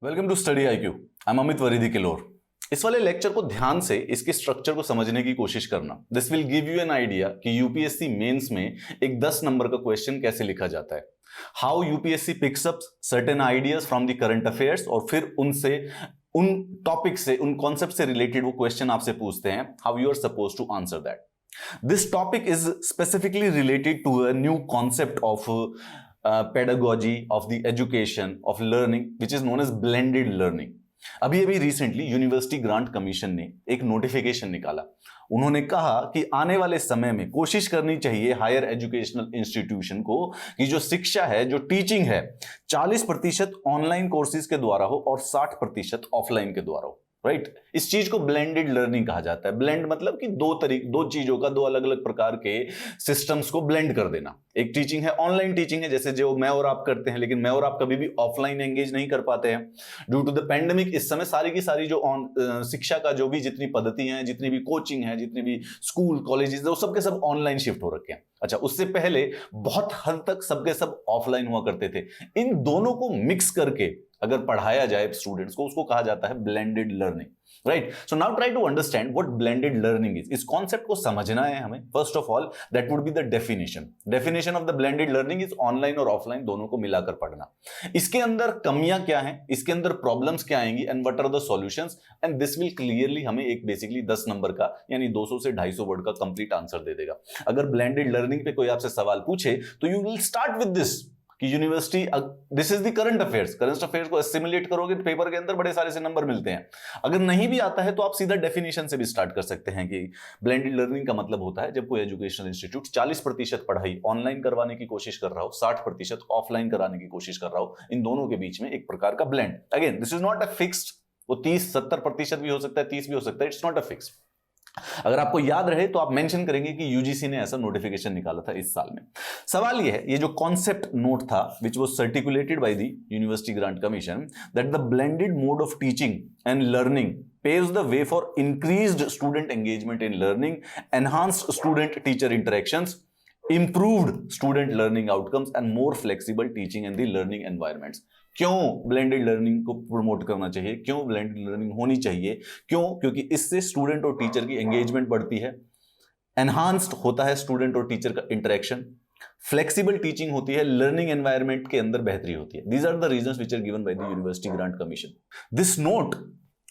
Welcome to study IQ। I am Amit वरीदी किलोर। इस वाले लेक्चर को ध्यान से इसके स्ट्रक्चर को समझने की कोशिश करना। This will give you an idea कि यूपीएससी मेंस में एक 10 नंबर का क्वेश्चन कैसे लिखा जाता है, how UPSC picks up certain ideas from the current affairs, और फिर उनसे उन टॉपिक से उन कॉन्सेप्ट से रिलेटेड वो क्वेश्चन आपसे पूछते हैं, how you are suppose to answer that. This topic is specifically related to a new concept of pedagogy of the education of learning which is known as blended learning। अभी अभी recently university grant commission ने एक notification निकाला। उन्होंने कहा कि आने वाले समय में कोशिश करनी चाहिए हायर एजुकेशनल इंस्टीट्यूशन को कि जो शिक्षा है, जो टीचिंग है, 40% ऑनलाइन कोर्सेज के द्वारा हो और 60% ऑफलाइन के द्वारा हो। राइट इस चीज को ब्लेंडेड लर्निंग कहा जाता है। ब्लेंड मतलब कि दो चीजों का, दो अलग अलग प्रकार के सिस्टम्स को ब्लेंड कर देना। एक टीचिंग है, ऑनलाइन टीचिंग है, जैसे जो मैं और आप करते हैं, लेकिन मैं और आप कभी भी ऑफलाइन एंगेज नहीं कर पाते हैं ड्यू टू द पेंडेमिक। इस समय सारी की सारी जो शिक्षा का जो भी जितनी पद्धतियां हैं, जितनी भी कोचिंग है, जितनी भी स्कूल कॉलेजेस, वो सब के सब ऑनलाइन शिफ्ट हो रखे हैं। अच्छा, उससे पहले बहुत हद तक सबके सब ऑफलाइन हुआ करते थे। इन दोनों को मिक्स करके अगर पढ़ाया जाए स्टूडेंट्स को, उसको कहा जाता है blended learning. Right, so now try to understand what blended learning is. इस कॉन्सेप्ट को समझना है हमें। First of all that would be the definition of the blended learning is online और ऑफलाइन दोनों को मिलाकर पढ़ना। इसके अंदर कमियां क्या हैं, इसके अंदर प्रॉब्लम्स क्या आएंगी, and what are the solutions, and this will clearly हमें एक बेसिकली 10 नंबर का यानी 200 से 250 वर्ड का कंप्लीट आंसर दे देगा। अगर ब्लेंडेड लर्निंग पे कोई आपसे सवाल पूछे तो you will start with this कि university, this is the current affairs को एसिमुलेट करोगे तो पेपर के अंदर बड़े सारे से नंबर मिलते हैं। अगर नहीं भी आता है तो आप सीधा डेफिनेशन से भी स्टार्ट कर सकते हैं कि ब्लेंडेड लर्निंग का मतलब होता है जब कोई एजुकेशनल इंस्टीट्यूट 40% पढ़ाई ऑनलाइन करवाने की कोशिश कर रहा हो, 60% ऑफलाइन कराने की कोशिश कर रहा हो, इन दोनों के बीच में एक प्रकार का blend. Again this is not a fixed, वो 30-70% भी हो सकता है, 30 भी हो सकता है, इट्स नॉट अ फिक्स। अगर आपको याद रहे तो आप मेंशन करेंगे कि यूजीसी ने ऐसा नोटिफिकेशन निकाला था इस साल में। सवाल यह है, ये जो कॉन्सेप्ट नोट था which was articulated by the university grant commission, that the blended mode of teaching and learning paves the way for increased student engagement in learning, enhanced student teacher interactions, improved student learning outcomes and more flexible teaching and the learning environments। क्यों blended learning को promote करना चाहिए, क्यों blended learning होनी चाहिए, क्यों? क्योंकि इससे स्टूडेंट और टीचर की एंगेजमेंट बढ़ती है, एनहांस्ड होता है स्टूडेंट और टीचर का इंटरेक्शन, फ्लेक्सिबल टीचिंग होती है, लर्निंग एनवायरनमेंट के अंदर बेहतरी होती है। These are the reasons which are given by the university grant commission. This note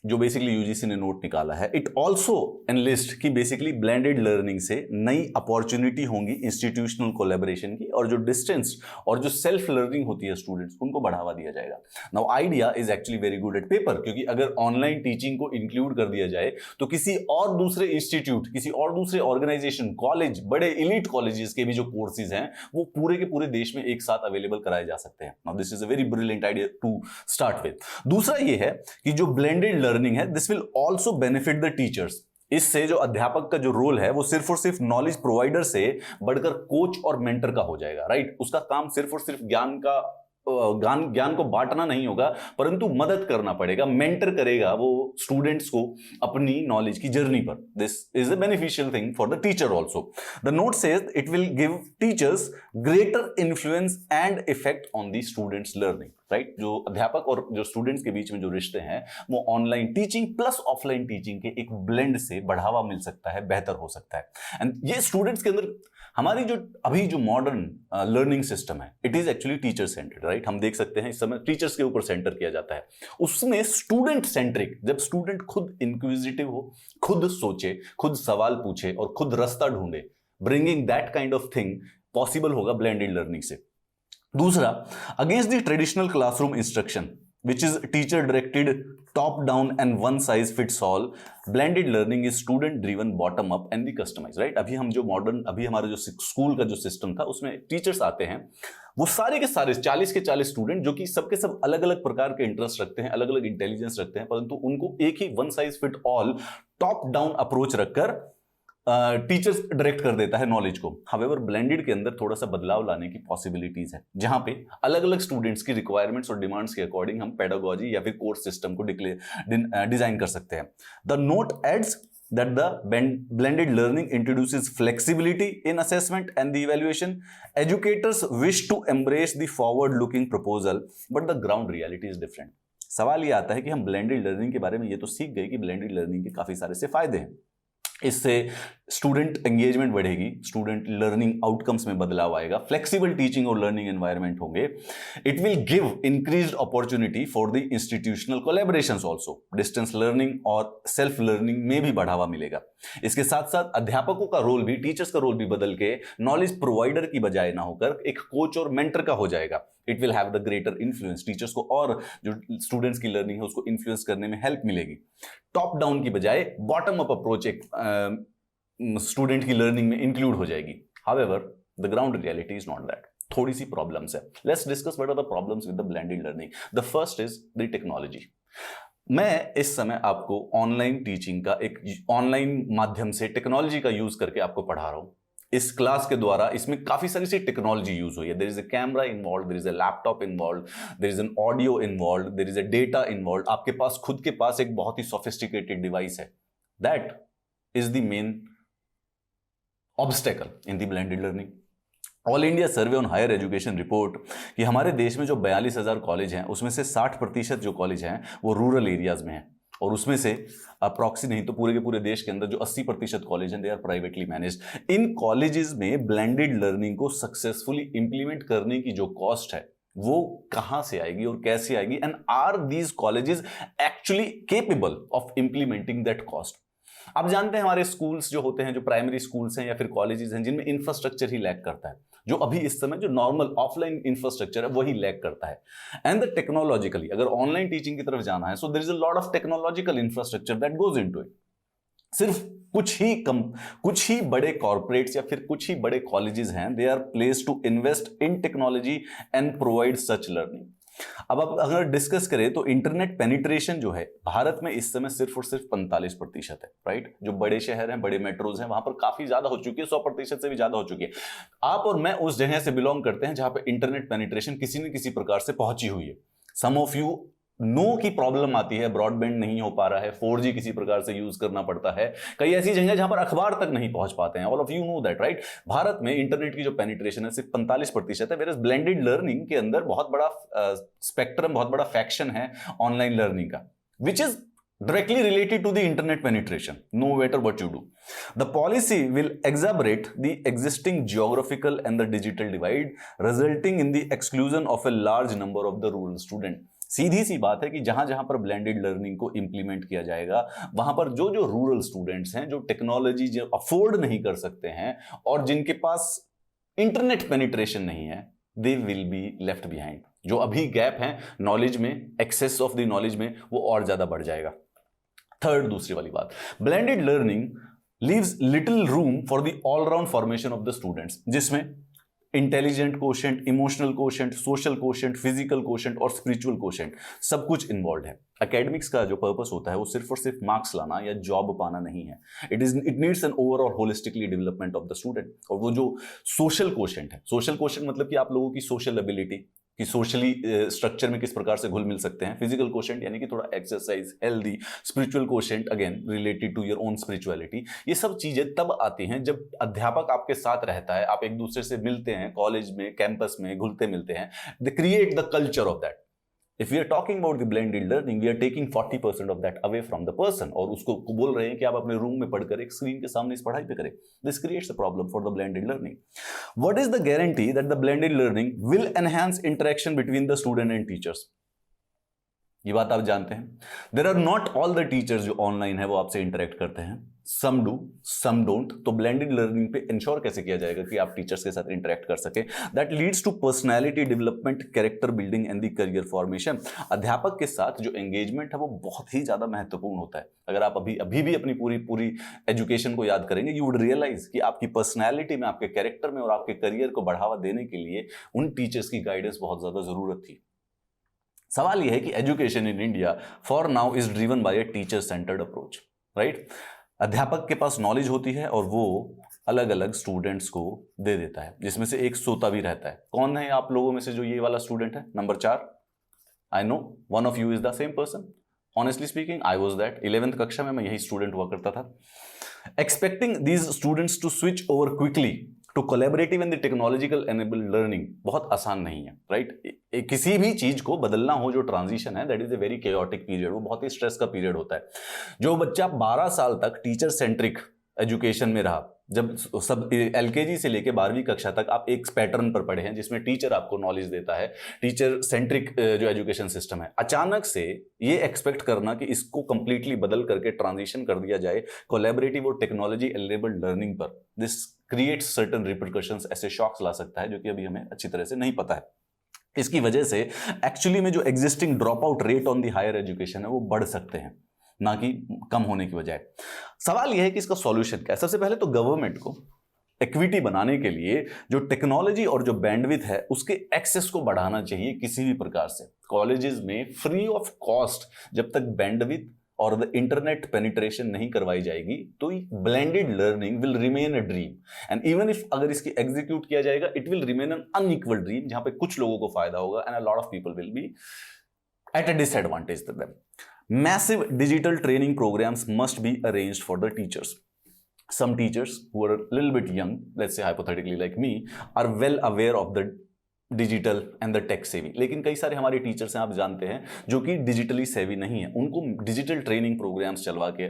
जो बेसिकली यूजीसी ने नोट निकाला है, इट ऑल्सो एनलिस्ट कि बेसिकली ब्लेंडेड लर्निंग से नई अपॉर्चुनिटी होंगी इंस्टीट्यूशनल कोलैबोरेशन की, और जो डिस्टेंस और जो सेल्फ लर्निंग होती है स्टूडेंट्स, उनको बढ़ावा दिया जाएगा। Now idea is actually very good at paper, क्योंकि अगर ऑनलाइन टीचिंग को इंक्लूड कर दिया जाए तो किसी और दूसरे इंस्टीट्यूट, किसी और दूसरे ऑर्गेनाइजेशन, कॉलेज, बड़े इलीट कॉलेजेस के भी जो कोर्सेज हैं वो पूरे के पूरे देश में एक साथ अवेलेबल कराए जा सकते हैं। Now this is a very brilliant idea to start with. दूसरा ये है कि जो ब्लेंडेड लर्निंग है, this will also benefit the teachers. इससे जो अध्यापक का जो रोल है वो सिर्फ और सिर्फ नॉलेज प्रोवाइडर से बढ़कर कोच और मेंटर का हो जाएगा। राइट, उसका काम सिर्फ और सिर्फ ज्ञान को बांटना नहीं होगा, परंतु मदद करना पड़ेगा, मेंटर करेगा वो स्टूडेंट्स को अपनी नॉलेज की जर्नी पर। This is a beneficial thing for the teacher also. The note says it will give teachers greater influence and effect on the students learning. Right, जो अध्यापक और जो स्टूडेंट्स के बीच में जो रिश्ते हैं वो online teaching plus offline teaching के एक ब्लेंड से बढ़ावा मिल सकता है, बेहतर हो सकता है। एंड ये स्टूडेंट्स के अंदर हमारी जो अभी जो मॉडर्न लर्निंग सिस्टम है, it is actually teacher centric. Right, हम देख सकते हैं इस समय टीचर्स के ऊपर सेंटर किया जाता है, उसमें स्टूडेंट सेंट्रिक। जब स्टूडेंट खुद इंक्विजिटिव हो, खुद सोचे, खुद सवाल पूछे और खुद रास्ता ढूंढे, bringing that kind of thing possible होगा ब्लेंडेड लर्निंग से। दूसरा, against the traditional classroom instruction which is teacher directed, top down and one size fits all, blended learning is student driven, bottom up and the customized। Right, अभी हम जो modern, अभी हमारा जो school का जो सिस्टम था उसमें टीचर्स आते हैं, वो सारे के सारे 40 के 40 स्टूडेंट जो कि सबके सब अलग अलग प्रकार के इंटरेस्ट रखते हैं, अलग अलग इंटेलिजेंस रखते हैं, परंतु उनको एक ही one size fit all top down approach रखकर टीचर्स डायरेक्ट कर देता है नॉलेज को। हावेवर ब्लेंडेड के अंदर थोड़ा सा बदलाव लाने की पॉसिबिलिटीज है, जहां पे अलग अलग स्टूडेंट्स की रिक्वायरमेंट्स और डिमांड्स के अकॉर्डिंग हम पेडागोजी या फिर कोर्स सिस्टम को डिजाइन कर सकते हैं। The note adds that the blended learning introduces flexibility in assessment and the evaluation. Educators wish to embrace the forward looking proposal, but the ground reality is different. सवाल ये आता है कि हम ब्लेंडेड लर्निंग के बारे में ये तो सीख गए कि ब्लेंडेड लर्निंग के काफी सारे से फायदे हैं, इससे स्टूडेंट एंगेजमेंट बढ़ेगी, स्टूडेंट लर्निंग आउटकम्स में बदलाव आएगा, फ्लेक्सिबल टीचिंग और लर्निंग एनवायरनमेंट होंगे, it will give increased opportunity for the institutional collaborations also, distance learning और सेल्फ लर्निंग में भी बढ़ावा मिलेगा। इसके साथ साथ अध्यापकों का रोल भी, टीचर्स का रोल भी बदल के नॉलेज प्रोवाइडर की बजाय ना होकर एक कोच और मेंटर का हो जाएगा। It will have the greater influence, teachers को और जो स्टूडेंट्स की लर्निंग है उसको इन्फ्लुएंस करने में हेल्प मिलेगी। टॉप डाउन की बजाय बॉटम अप अप्रोच एक स्टूडेंट की लर्निंग में इंक्लूड हो जाएगी। However the ground reality is not that, थोड़ी सी प्रॉब्लम्स है। Let's discuss what are the problems with the blended learning. The first is the technology. मैं इस समय आपको ऑनलाइन टीचिंग का एक ऑनलाइन माध्यम से टेक्नोलॉजी का यूज करके आपको पढ़ा रहा हूं। इस क्लास के द्वारा इसमें काफी सारी सी टेक्नोलॉजी यूज हुई है। There is a camera involve, there is a laptop involve, there is an audio involve, there is a data involve. आपके पास खुद के पास एक बहुत ही सोफिस्टिकेटेड डिवाइस है। That is the main obstacle in the blended learning. All India survey on higher education report कि हमारे देश में जो 42,000 कॉलेज हैं उसमें से 60% जो कॉलेज हैं वो रूरल एरियाज में हैं, और उसमें से अप्रॉक्सी नहीं तो पूरे के पूरे देश के अंदर जो 80% कॉलेज हैं दे आर प्राइवेटली मैनेज्ड। इन कॉलेजेस में ब्लेंडेड लर्निंग को सक्सेसफुली इंप्लीमेंट करने की जो कॉस्ट है वो कहां से आएगी और कैसे आएगी, and are these colleges actually capable of implementing that cost. आप जानते हैं हमारे स्कूल्स जो होते हैं, जो प्राइमरी स्कूल्स हैं या फिर कॉलेजेस हैं, जिनमें इंफ्रास्ट्रक्चर ही लैक करता है, जो अभी इस समय जो नॉर्मल ऑफलाइन इंफ्रास्ट्रक्चर है वही लैक करता है। एंड द टेक्नोलॉजिकली अगर ऑनलाइन टीचिंग की तरफ जाना है, so there is a lot of technological infrastructure that goes into it. सिर्फ कुछ ही बड़े कॉर्पोरेट्स या फिर कुछ ही बड़े कॉलेजेस हैं, they are place to invest in technology and provide such learning. अब आप अगर डिस्कस करें तो इंटरनेट पेनिट्रेशन जो है भारत में इस समय सिर्फ और सिर्फ 45% है, राइट। जो बड़े शहर हैं, बड़े मेट्रोज हैं, वहां पर काफी ज्यादा हो चुकी है, 100% से भी ज्यादा हो चुकी है। आप और मैं उस जगह से बिलोंग करते हैं जहां पर इंटरनेट पेनिट्रेशन किसी न किसी प्रकार से पहुंची हुई है। सम ऑफ यू नो की प्रॉब्लम आती है, ब्रॉडबैंड नहीं हो पा रहा है, 4G किसी प्रकार से यूज करना पड़ता है, कई ऐसी जगह जहां पर अखबार तक नहीं पहुंच पाते हैं। All of you know that, right. Bharat में इंटरनेट की जो पेनिट्रेशन है सिर्फ 45% है, वेयरएज़ ब्लेंडेड लर्निंग के अंदर बहुत बड़ा स्पेक्ट्रम, बहुत बड़ा फैक्शन है ऑनलाइन लर्निंग का, which is directly related to the internet penetration, no matter what you do. The policy will exacerbate the existing geographical and the digital divide, resulting in the exclusion of a large number of the rural student. सीधी सी बात है कि जहां जहां पर blended learning को implement किया जाएगा वहां पर जो जो रूरल स्टूडेंट्स हैं, जो टेक्नोलॉजी जो अफोर्ड नहीं कर सकते हैं और जिनके पास इंटरनेट पेनिट्रेशन नहीं है, they will be left behind. जो अभी गैप है नॉलेज में, एक्सेस ऑफ द नॉलेज में, वो और ज्यादा बढ़ जाएगा। थर्ड, दूसरी वाली बात, blended learning leaves little room for the all round formation of the students, जिसमें intelligent quotient, emotional quotient, social quotient, physical quotient और स्पिरिचुअल कोशेंट सब कुछ इन्वॉल्व है। एकेडमिक्स का जो पर्पस होता है वो सिर्फ और सिर्फ मार्क्स लाना या जॉब पाना नहीं है। It needs an overall holistically development of the student. और वो जो सोशल कोशेंट है, सोशल कोशेंट मतलब कि आप लोगों की सोशल एबिलिटी, कि सोशली स्ट्रक्चर में किस प्रकार से घुल मिल सकते हैं। फिजिकल कोशेंट यानी कि थोड़ा exercise, healthy. Spiritual quotient again related to your own spirituality. ये सब चीजें तब आती हैं जब अध्यापक आपके साथ रहता है, आप एक दूसरे से मिलते हैं, कॉलेज में, कैंपस में घुलते मिलते हैं। They create the culture of that. If we are talking about the blended learning, we are taking 40% of that away from the person, और उसको बोल रहे हैं कि आप अपने रूम में पढ़कर एक स्क्रीन के सामने इस पढ़ाई पे करें। This creates a problem for the blended learning. What is the guarantee that the blended learning will enhance interaction between the student and teachers? ये बात आप जानते हैं। There are not all the teachers जो ऑनलाइन है वो आपसे interact करते हैं। Some do, some don't. तो ब्लेंडेड लर्निंग पे इंश्योर कैसे किया जाएगा कि आप टीचर्स के साथ इंटरेक्ट कर सके? That leads to personality development, character building and the career formation. अध्यापक के साथ जो एंगेजमेंट है वो बहुत ही ज्यादा महत्वपूर्ण होता है। अगर आप अभी भी अपनी पूरी एजुकेशन को याद करेंगे, यू वुड रियलाइज कि आपकी पर्सनैलिटी में, आपके कैरेक्टर में और आपके करियर को बढ़ावा देने के लिए उन टीचर्स की गाइडेंस बहुत ज्यादा जरूरत थी। सवाल यह है कि education in India for now is driven by a teacher centred approach, right. अध्यापक के पास नॉलेज होती है और वो अलग अलग स्टूडेंट्स को दे देता है, जिसमें से एक सोता भी रहता है। कौन है आप लोगों में से जो ये वाला स्टूडेंट है? Number 4। I know one of you is the same person. Honestly speaking, I was that. 11th कक्षा में मैं यही स्टूडेंट हुआ करता था। Expecting these students to switch over quickly to collaborative and the technological enabled learning बहुत आसान नहीं है, राइट? किसी भी चीज को बदलना हो, जो ट्रांजिशन है, that is a very chaotic period, वो बहुत ही स्ट्रेस का पीरियड होता है। जो बच्चा 12 साल तक टीचर सेंट्रिक एजुकेशन में रहा, जब सब एलकेजी से लेके 12वीं कक्षा तक आप एक पैटर्न पर पढ़े हैं जिसमें टीचर आपको नॉलेज देता है, टीचर सेंट्रिक जो एजुकेशन सिस्टम है, अचानक से ये एक्सपेक्ट करना कि इसको कंप्लीटली बदल करके ट्रांजिशन कर दिया जाए कोलैबोरेटिव और टेक्नोलॉजी एनेबल्ड लर्निंग पर, दिस क्रिएट्स सर्टेन रिपरकशंस, ऐसे शॉक्स ला सकता है जो कि अभी हमें अच्छी तरह से नहीं पता है। इसकी वजह से एक्चुअली में जो existing drop out rate on the higher education है वो बढ़ सकते हैं, ना कि कम होने की बजाय। सवाल यह है कि इसका सॉल्यूशन क्या है। सबसे पहले तो गवर्नमेंट को इक्विटी बनाने के लिए जो टेक्नोलॉजी और जो बैंडविड्थ है उसके एक्सेस को बढ़ाना चाहिए किसी भी प्रकार से। कॉलेजेस में फ्री ऑफ कॉस्ट जब तक बैंडविड्थ और द इंटरनेट पेनिट्रेशन नहीं करवाई जाएगी तो blended learning will remain a dream, and even if अगर इसकी एग्जीक्यूट किया जाएगा it will remain an unequal dream, जहां पे कुछ लोगों को फायदा होगा and a lot of people will be at a disadvantage to them. Massive digital training programs must be arranged for the teachers. Some teachers who are a little bit young, let's say hypothetically like me, are well aware of the digital and the tech savvy, लेकिन कई सारे हमारे teachers हैं, आप जानते हैं, जो कि डिजिटली सेवी नहीं है। उनको डिजिटल ट्रेनिंग प्रोग्राम्स चलवा के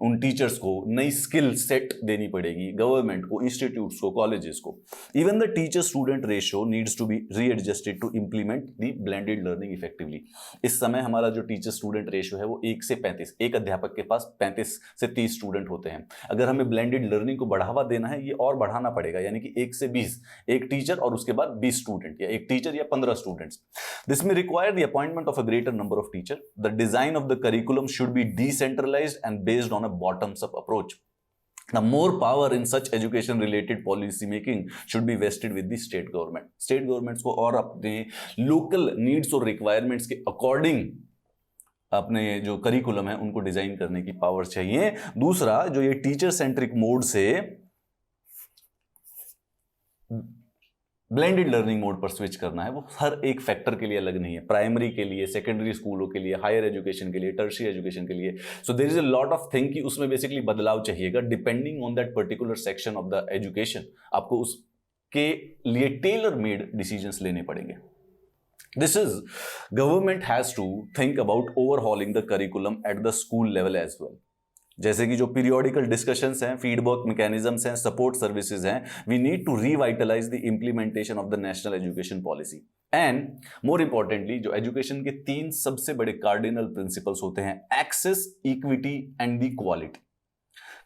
उन टीचर्स को नई स्किल सेट देनी पड़ेगी, गवर्नमेंट को, इंस्टीट्यूट्स को, कॉलेजेस को। Even the teacher student ratio needs to be readjusted to implement the blended learning effectively. इस समय हमारा जो टीचर स्टूडेंट रेशियो है वो 1 से 35, एक अध्यापक के पास 35 से 30 स्टूडेंट होते हैं। अगर हमें ब्लेंडेड लर्निंग को बढ़ावा देना है, ये और बढ़ाना पड़ेगा, यानी कि 1 से 20, एक टीचर और उसके बाद 20 स्टूडेंट, या एक टीचर या 15 students. This may require the appointment of a greater number of teacher. The design of the curriculum should be decentralised and based on a bottoms up approach. The more power in such education related policy making should be vested with the state government. State governments को और अपने local needs और requirements के according अपने जो curriculum है उनको design करने की पावर चाहिए। दूसरा, जो ये टीचर सेंट्रिक मोड से ब्लेंडेड लर्निंग मोड पर स्विच करना है, वो हर एक फैक्टर के लिए अलग नहीं है। प्राइमरी के लिए, सेकेंडरी स्कूलों के लिए, हायर एजुकेशन के लिए, टर्शियरी एजुकेशन के लिए। So there is a lot of thing कि उसमें बेसिकली बदलाव चाहिएगा depending on that particular section of the education. आपको उसके लिए टेलर मेड डिसीजंस लेने पड़ेंगे। This is, government has to think about overhauling the curriculum at the school level as well. जैसे कि जो पीरियोडिकल डिस्कशंस हैं, फीडबैक मैकेनिज्म्स हैं, सपोर्ट सर्विसेज हैं, we need to revitalise the implementation of the national education policy. And more importantly, जो education के 3 सबसे बड़े कार्डिनल प्रिंसिपल्स होते हैं, access, equity and the quality.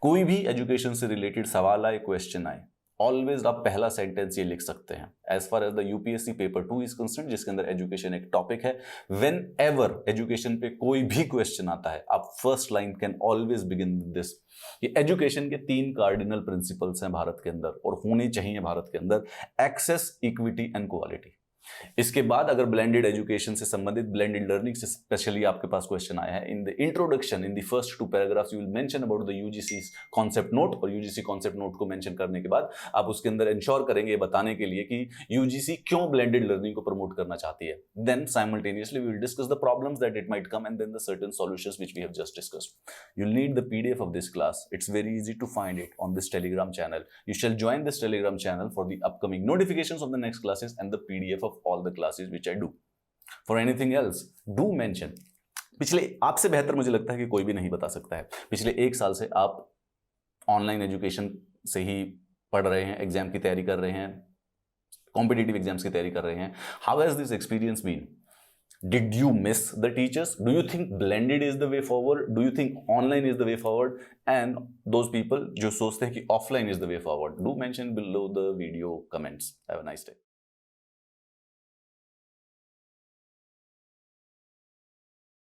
कोई भी एजुकेशन से रिलेटेड सवाल आए, क्वेश्चन आए, ऑलवेज आप पहला सेंटेंस ये लिख सकते हैं, as far as the UPSC paper 2 is concern, जिसके अंदर एजुकेशन एक टॉपिक है। वेन एवर एजुकेशन पे कोई भी क्वेश्चन आता है, आप first line can always begin with this. ये एजुकेशन के 3 कार्डिनल प्रिंसिपल्स हैं भारत के अंदर, और होने चाहिए भारत के अंदर, एक्सेस, इक्विटी एंड क्वालिटी। इसके बाद अगर ब्लेंडेड एजुकेशन से संबंधित, ब्लेंडेड लर्निंग से स्पेशली आपके पास क्वेश्चन आया है, in the introduction, in the first 2 paragraphs you will mention about the UGC concept note, और यूजीसी कॉन्सेप्ट नोट को मेंशन करने के बाद आप उसके अंदर इंश्योर करेंगे बताने के लिए कि यूजीसी क्यों ब्लेंडेड लर्निंग को प्रमोट करना चाहती है। Then simultaneously we will discuss the problems that it might come and then the certain solutions which we have just discussed. You will need the PDF of this class. It's very easy to find it on this Telegram channel. You shall join this telegram channel for the upcoming notifications of the next classes and the PDF of all the classes which I do. For anything else, do mention. पिछले, आपसे बेहतर मुझे लगता है कि कोई भी नहीं बता सकता है, पिछले 1 साल से आप ऑनलाइन एजुकेशन से ही पढ़ रहे हैं, एग्जाम की तैयारी कर रहे हैं, कॉम्पिटिटिव एग्जाम्स की तैयारी कर रहे हैं। How has this experience been? Did you miss the teachers? Do you think blended is the way forward? Do you think online is the way forward? And those people जो सोचते हैं कि offline is the way forward, do mention below the video comments. Have a nice day.